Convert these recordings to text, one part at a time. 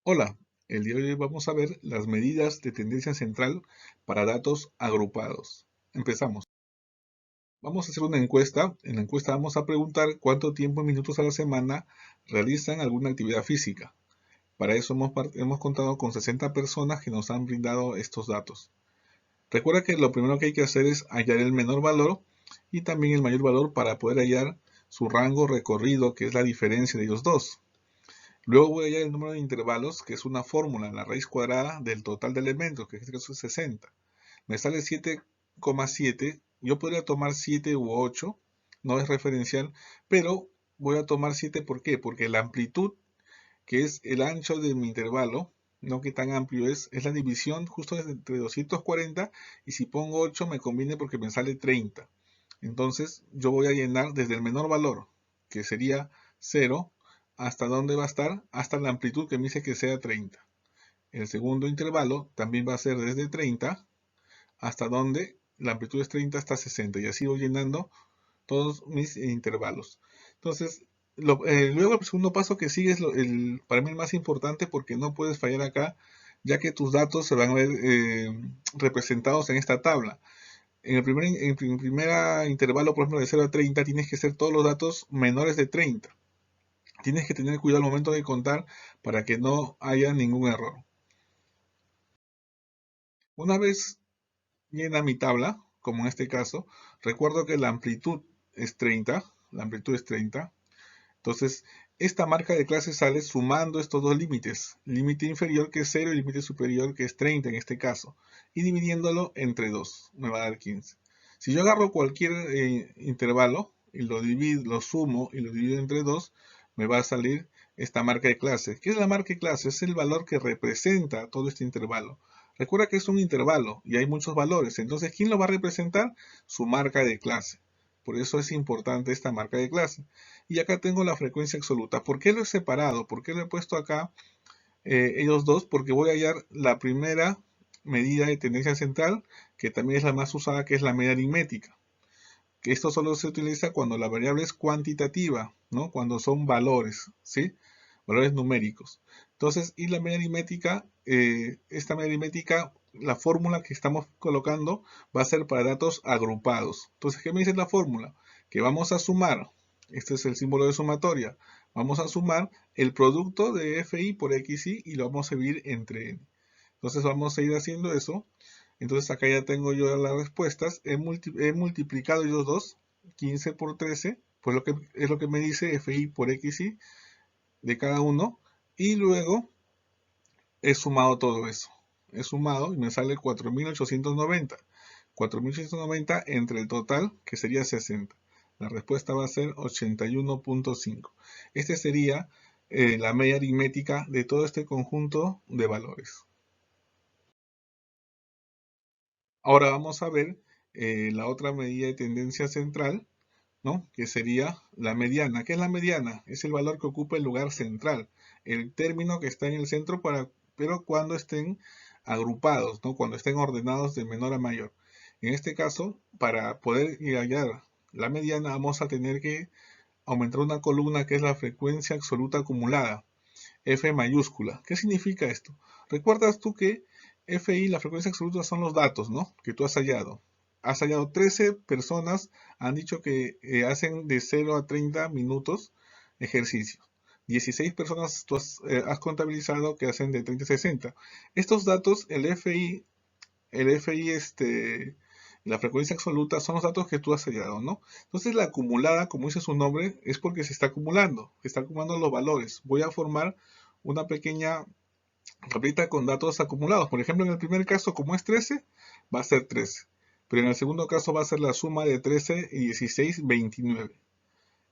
Hola, el día de hoy vamos a ver las medidas de tendencia central para datos agrupados. Empezamos. Vamos a hacer una encuesta. En la encuesta vamos a preguntar cuánto tiempo en minutos a la semana realizan alguna actividad física. Para eso hemos contado con 60 personas que nos han brindado estos datos. Recuerda que lo primero que hay que hacer es hallar el menor valor y también el mayor valor para poder hallar su rango recorrido, que es la diferencia de ellos dos. Luego voy a hallar el número de intervalos, que es una fórmula, la raíz cuadrada del total de elementos, que en este caso es 60. Me sale 7,7. Yo podría tomar 7 u 8, no es referencial, pero voy a tomar 7, ¿por qué? Porque la amplitud, que es el ancho de mi intervalo, no que tan amplio es la división justo entre 240, y si pongo 8 me conviene porque me sale 30. Entonces yo voy a llenar desde el menor valor, que sería 0, hasta dónde va a estar, hasta la amplitud que me dice que sea 30. El segundo intervalo también va a ser desde 30 hasta donde la amplitud es 30 hasta 60, y así voy llenando todos mis intervalos. Entonces, luego el segundo paso que sigue es para mí el más importante, porque no puedes fallar acá, ya que tus datos se van a ver representados en esta tabla. En el primer intervalo, por ejemplo, de 0 a 30, tienes que ser todos los datos menores de 30. Tienes que tener cuidado al momento de contar para que no haya ningún error. Una vez llena mi tabla, como en este caso, recuerdo que la amplitud es 30. La amplitud es 30. Entonces, esta marca de clase sale sumando estos dos límites. Límite inferior, que es 0, y límite superior, que es 30 en este caso. Y dividiéndolo entre 2, me va a dar 15. Si yo agarro cualquier intervalo y lo divido, lo sumo y lo divido entre 2, me va a salir esta marca de clase. ¿Qué es la marca de clase? Es el valor que representa todo este intervalo. Recuerda que es un intervalo y hay muchos valores. Entonces, ¿quién lo va a representar? Su marca de clase. Por eso es importante esta marca de clase. Y acá tengo la frecuencia absoluta. ¿Por qué lo he separado? ¿Por qué lo he puesto acá ellos dos? Porque voy a hallar la primera medida de tendencia central, que también es la más usada, que es la media aritmética. Que esto solo se utiliza cuando la variable es cuantitativa, ¿no? Cuando son valores, ¿sí? Valores numéricos. Entonces, y la media aritmética, esta media aritmética, la fórmula que estamos colocando va a ser para datos agrupados. Entonces, ¿qué me dice la fórmula? Que vamos a sumar, este es el símbolo de sumatoria, vamos a sumar el producto de FI por XI y lo vamos a dividir entre N. Entonces vamos a ir haciendo eso. Entonces acá ya tengo yo las respuestas. He multiplicado ellos dos, 15 por 13, pues es lo que me dice FI por XI de cada uno. Y luego he sumado todo eso. He sumado y me sale 4.890. 4.890 entre el total, que sería 60. La respuesta va a ser 81,5. Este sería la media aritmética de todo este conjunto de valores. Ahora vamos a ver la otra medida de tendencia central, ¿no? Que sería la mediana. ¿Qué es la mediana? Es el valor que ocupa el lugar central, el término que está en el centro, pero cuando estén agrupados, ¿no? Cuando estén ordenados de menor a mayor. En este caso, para poder hallar la mediana, vamos a tener que aumentar una columna, que es la frecuencia absoluta acumulada, F mayúscula. ¿Qué significa esto? ¿Recuerdas tú que FI, la frecuencia absoluta, son los datos, ¿no? Que tú has hallado. Has hallado 13 personas, han dicho que hacen de 0 a 30 minutos ejercicios. 16 personas tú has contabilizado que hacen de 30 a 60. Estos datos, el FI, la frecuencia absoluta, son los datos que tú has hallado, ¿no? Entonces la acumulada, como dice su nombre, es porque se está acumulando los valores. Voy a formar una pequeña tablita con datos acumulados. Por ejemplo, en el primer caso, como es 13, va a ser 13. Pero en el segundo caso va a ser la suma de 13 y 16, 29.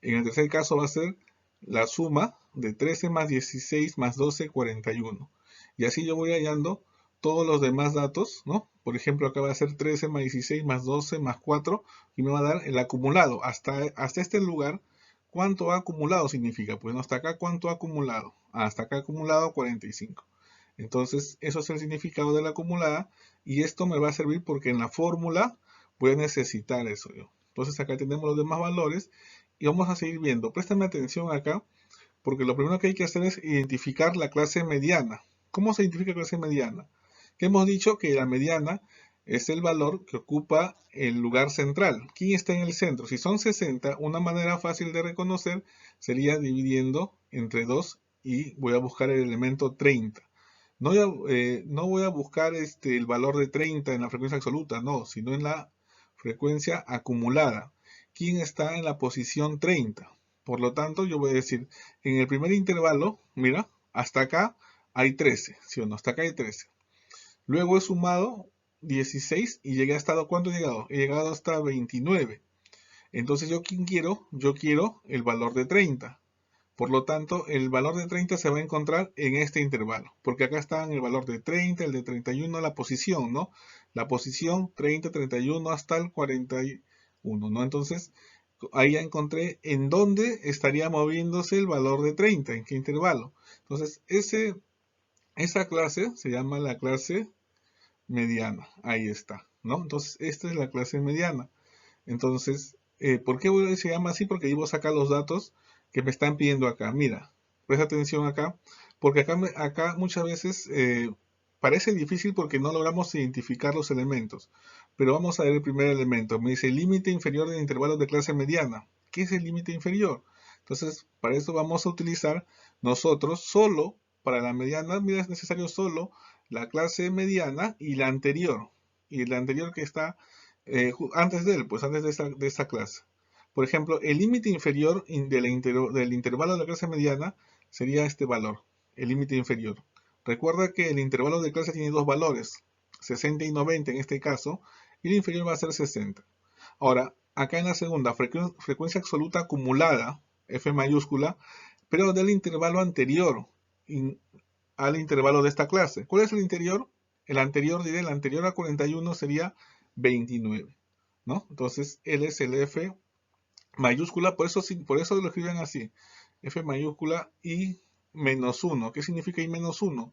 En el tercer caso va a ser la suma de 13 más 16 más 12, 41. Y así yo voy hallando todos los demás datos, ¿no? Por ejemplo, acá va a ser 13 más 16 más 12 más 4, y me va a dar el acumulado. Hasta este lugar, ¿cuánto ha acumulado significa? Pues no, hasta acá, ¿cuánto ha acumulado? Hasta acá acumulado 45. Entonces, eso es el significado de la acumulada, y esto me va a servir porque en la fórmula voy a necesitar eso yo. Entonces acá tenemos los demás valores y vamos a seguir viendo. Préstame atención acá Porque lo primero que hay que hacer es identificar la clase mediana. ¿Cómo se identifica la clase mediana? Que hemos dicho que la mediana es el valor que ocupa el lugar central. ¿Quién está en el centro? Si son 60, una manera fácil de reconocer sería dividiendo entre 2 y voy a buscar el elemento 30. No voy a buscar el valor de 30 en la frecuencia absoluta, no, sino en la frecuencia acumulada. ¿Quién está en la posición 30? Por lo tanto, yo voy a decir, en el primer intervalo, mira, hasta acá hay 13, ¿sí o no? Hasta acá hay 13. Luego he sumado 16 y llegué hasta, ¿cuánto he llegado? He llegado hasta 29. Entonces, ¿yo quién quiero? Yo quiero el valor de 30. Por lo tanto, el valor de 30 se va a encontrar en este intervalo, porque acá están el valor de 30, el de 31, la posición, ¿no? La posición 30, 31 hasta el 41, ¿no? Entonces, ahí ya encontré en dónde estaría moviéndose el valor de 30, en qué intervalo. Entonces, esa clase se llama la clase mediana, ahí está, ¿no? Entonces, esta es la clase mediana. Entonces, ¿por qué se llama así? Porque debo sacar los datos que me están pidiendo acá. Mira, presta atención acá, porque acá muchas veces parece difícil porque no logramos identificar los elementos. Pero vamos a ver el primer elemento. Me dice límite inferior del intervalo de clase mediana. ¿Qué es el límite inferior? Entonces, para eso vamos a utilizar nosotros solo, para la mediana, mira, es necesario solo la clase mediana y la anterior. Y la anterior que está antes de él, pues antes de esa clase. Por ejemplo, el límite inferior del intervalo de la clase mediana sería este valor, el límite inferior. Recuerda que el intervalo de clase tiene dos valores, 60 y 90 en este caso, y el inferior va a ser 60. Ahora, acá en la segunda, frecuencia absoluta acumulada, F mayúscula, pero del intervalo anterior al intervalo de esta clase. ¿Cuál es el anterior? El anterior a 41 sería 29, ¿no? Entonces, L es el F mayúscula, por eso lo escriben así, F mayúscula y menos 1. ¿Qué significa y menos 1?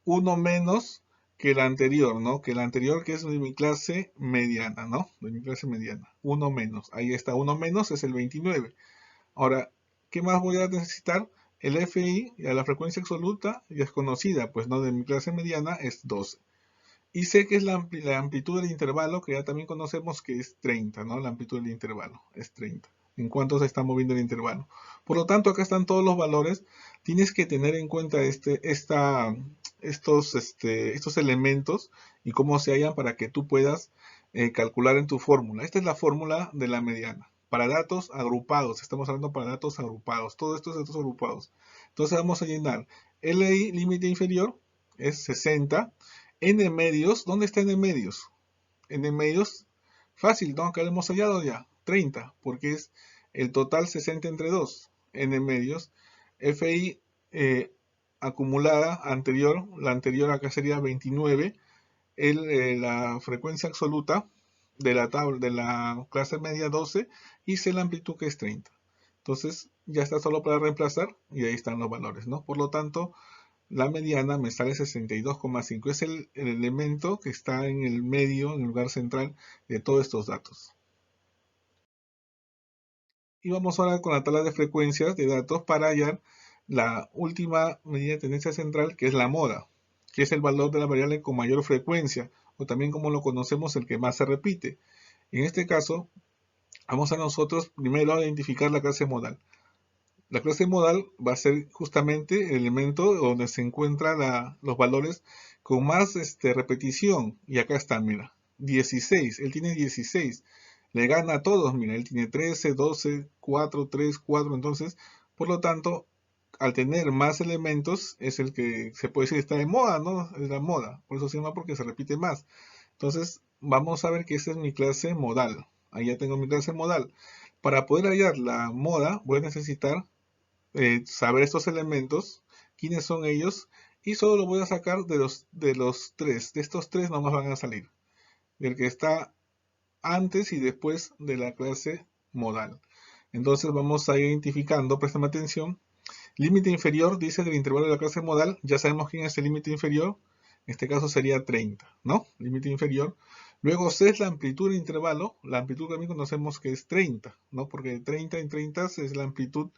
1 menos que el anterior, ¿no? Que el anterior que es de mi clase mediana, ¿no? De mi clase mediana. 1 menos. Ahí está, 1 menos es el 29. Ahora, ¿qué más voy a necesitar? El FI a la frecuencia absoluta ya es conocida, pues no de mi clase mediana es 12. Y sé que es la amplitud del intervalo, que ya también conocemos que es 30, ¿no? La amplitud del intervalo es 30. En cuánto se está moviendo el intervalo. Por lo tanto, acá están todos los valores. Tienes que tener en cuenta estos elementos y cómo se hallan para que tú puedas calcular en tu fórmula. Esta es la fórmula de la mediana. Para datos agrupados, estamos hablando para datos agrupados, todos estos datos agrupados. Entonces vamos a llenar LI, límite inferior, es 60. N medios, ¿dónde está N medios? N medios, fácil, ¿no? Acá lo hemos hallado ya, 30, porque es el total 60 entre 2. N medios, FI acumulada anterior, la anterior acá sería 29, la frecuencia absoluta de la clase media 12 y C la amplitud que es 30. Entonces ya está solo para reemplazar y ahí están los valores, ¿no? Por lo tanto, la mediana me sale 62,5. Es el elemento que está en el medio, en el lugar central de todos estos datos. Y vamos ahora con la tabla de frecuencias de datos para hallar la última medida de tendencia central, que es la moda, que es el valor de la variable con mayor frecuencia, o también como lo conocemos, el que más se repite. En este caso, vamos a nosotros primero a identificar la clase modal. La clase modal va a ser justamente el elemento donde se encuentran los valores con más repetición. Y acá está, mira, 16. Él tiene 16. Le gana a todos, mira, él tiene 13, 12, 4, 3, 4. Entonces, por lo tanto, al tener más elementos, es el que se puede decir está de moda, ¿no? Es la moda. Por eso se llama porque se repite más. Entonces, vamos a ver que esta es mi clase modal. Ahí ya tengo mi clase modal. Para poder hallar la moda, voy a necesitar saber estos elementos, quiénes son ellos, y solo lo voy a sacar de los tres. De estos tres nomás van a salir. Del que está antes y después de la clase modal. Entonces vamos a ir identificando, préstame atención. Límite inferior dice del intervalo de la clase modal. Ya sabemos quién es el límite inferior. En este caso sería 30, ¿no? Límite inferior. Luego C es la amplitud del intervalo. La amplitud también conocemos que es 30, ¿no? Porque de 30 en 30 es la amplitud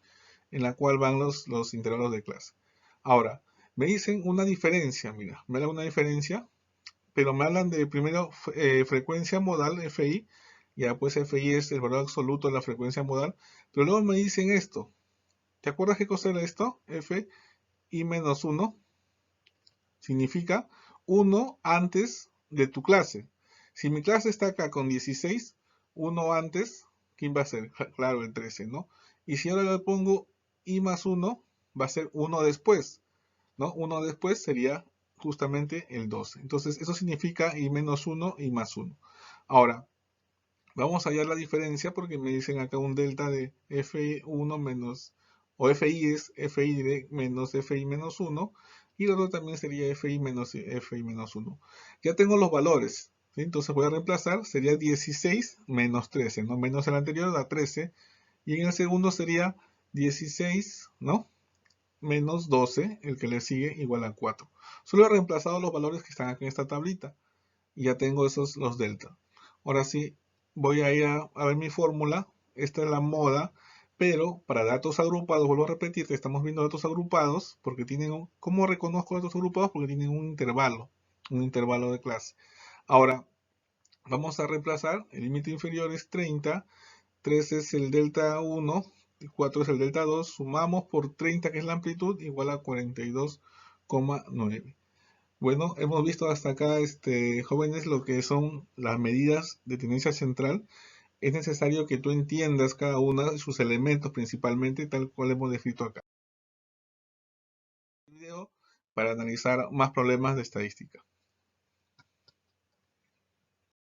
en la cual van los intervalos de clase. Ahora, me dicen una diferencia, mira, me da una diferencia, pero me hablan de primero frecuencia modal, FI, ya pues FI es el valor absoluto de la frecuencia modal, pero luego me dicen esto. ¿Te acuerdas qué cosa era esto? FI menos 1 significa 1 antes de tu clase. Si mi clase está acá con 16, 1 antes, ¿quién va a ser? Claro, el 13, ¿no? Y si ahora le pongo I más 1, va a ser 1 después, ¿no? 1 después sería justamente el 12. Entonces, eso significa I menos 1 y más 1. Ahora, vamos a hallar la diferencia porque me dicen acá un delta de F1 menos, o FI es FI de menos FI menos 1, y el otro también sería FI menos 1. Ya tengo los valores, ¿sí? Entonces voy a reemplazar, sería 16 menos 13, ¿no? Menos el anterior da 13, y en el segundo sería 16, ¿no? Menos 12, el que le sigue, igual a 4. Solo he reemplazado los valores que están aquí en esta tablita, y ya tengo esos los delta. Ahora sí, voy a ir a ver mi fórmula. Esta es la moda, pero para datos agrupados, vuelvo a repetir que estamos viendo datos agrupados, porque tienen ¿cómo reconozco datos agrupados? Porque tienen un intervalo de clase. Ahora, vamos a reemplazar, el límite inferior es 30, 3 es el delta 1, 4 es el delta 2, sumamos por 30, que es la amplitud, igual a 42,9. Bueno, hemos visto hasta acá, jóvenes, lo que son las medidas de tendencia central. Es necesario que tú entiendas cada una de sus elementos principalmente, tal cual hemos descrito acá. Video para analizar más problemas de estadística.